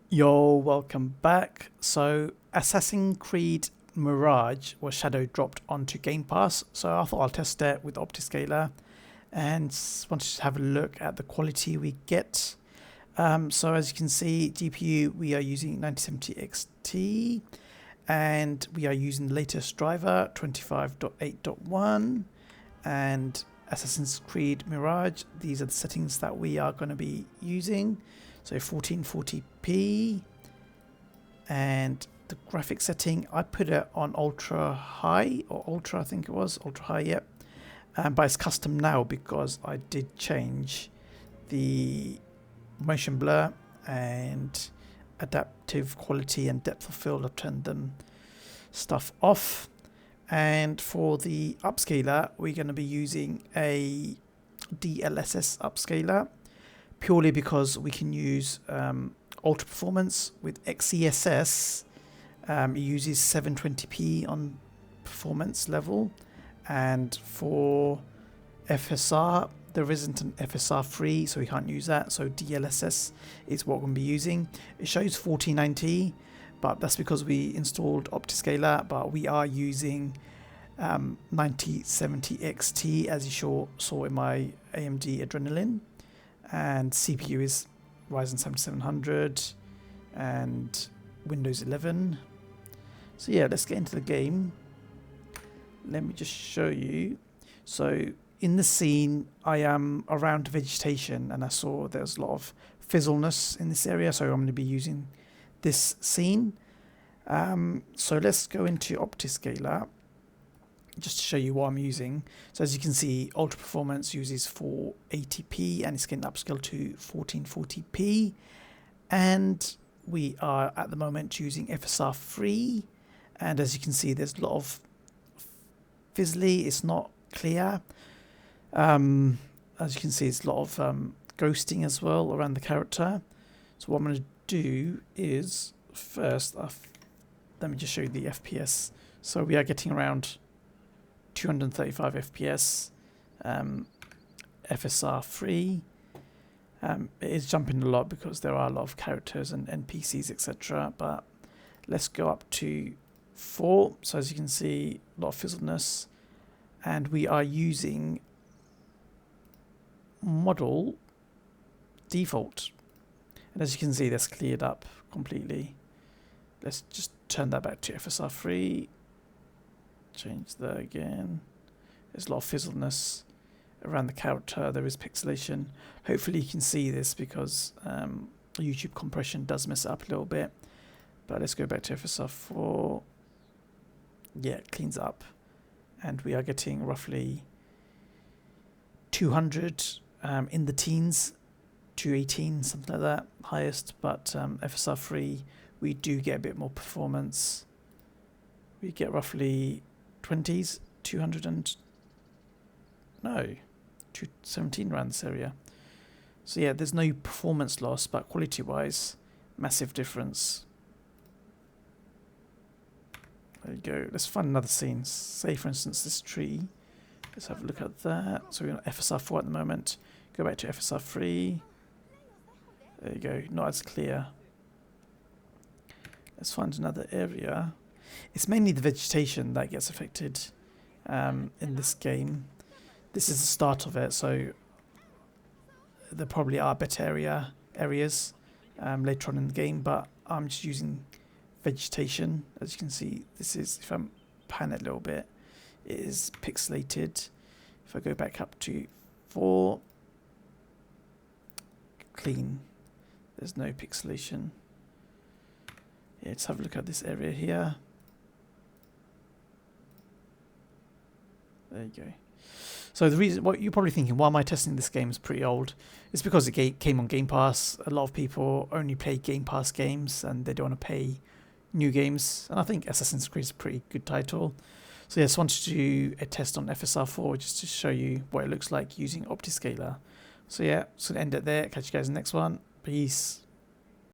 Yo, welcome back. So Assassin's Creed Mirage was shadow dropped onto Game Pass, so I thought I'll test it with OptiScaler and wanted to have a look at the quality we get. So as you can see, GPU we are using 9070 XT and we are using the latest driver 25.8.1 and Assassin's Creed Mirage. These are the settings that we are going to be using. So 1440p, and the graphic setting, I put it on ultra high, or ultra I think it was, ultra high, yep. But it's custom now because I did change the motion blur and adaptive quality and depth of field. I've turned them stuff off. And for the upscaler, we're going to be using a DLSS upscaler, purely because we can use ultra performance with XESS. It uses 720p on performance level, and for FSR there isn't an FSR3, so we can't use that. So DLSS is what we're going to be using. It shows 1490, but that's because we installed OptiScaler, but we are using 9070 XT as you saw in my AMD Adrenalin. And CPU is Ryzen 7700 and Windows 11. So yeah, let's get into the game. Let me just show you. So in the scene, I am around vegetation and I saw there's a lot of fizzleness in this area, so I'm going to be using this scene. So let's go into OptiScaler just to show you what I'm using. So as you can see, ultra performance uses 480p and it's getting upscaled to 1440p, and we are at the moment using FSR3, and as you can see there's a lot of fizzly, it's not clear. As you can see, it's a lot of ghosting as well around the character. So what I'm going to do is first let me just show you the FPS. So we are getting around 235 FPS, FSR3. It is jumping a lot because there are a lot of characters and NPCs, etc. But let's go up to 4. So as you can see, a lot of fizzledness, and we are using model default. And as you can see, that's cleared up completely. Let's just turn that back to FSR3. Change that again. There's a lot of fizzledness around the character. There is pixelation. Hopefully you can see this because YouTube compression does mess it up a little bit. But let's go back to FSR4. Yeah, it cleans up. And we are getting roughly 200 in the teens, 218, something like that, highest. But FSR3, we do get a bit more performance. We get roughly 20s, 217 around this area. So yeah, there's no performance loss, but quality wise, massive difference. There you go. Let's find another scene. Say for instance this tree. Let's have a look at that. So we're on FSR4 at the moment. Go back to FSR3. There you go, not as clear. Let's find another area. It's mainly the vegetation that gets affected in this game. This is the start of it, so there probably are better areas later on in the game, but I'm just using vegetation. As you can see, this is, if I pan it a little bit, it is pixelated. If I go back up to 4, clean, there's no pixelation. Yeah, let's have a look at this area here. There you go. So the reason, what you're probably thinking, why am I testing this game, is pretty old. It's because it came on Game Pass. A lot of people only play Game Pass games and they don't want to pay new games. And I think Assassin's Creed is a pretty good title. So yes, I wanted to do a test on FSR4 just to show you what it looks like using OptiScaler. So yeah, so to end it there. Catch you guys in the next one. Peace.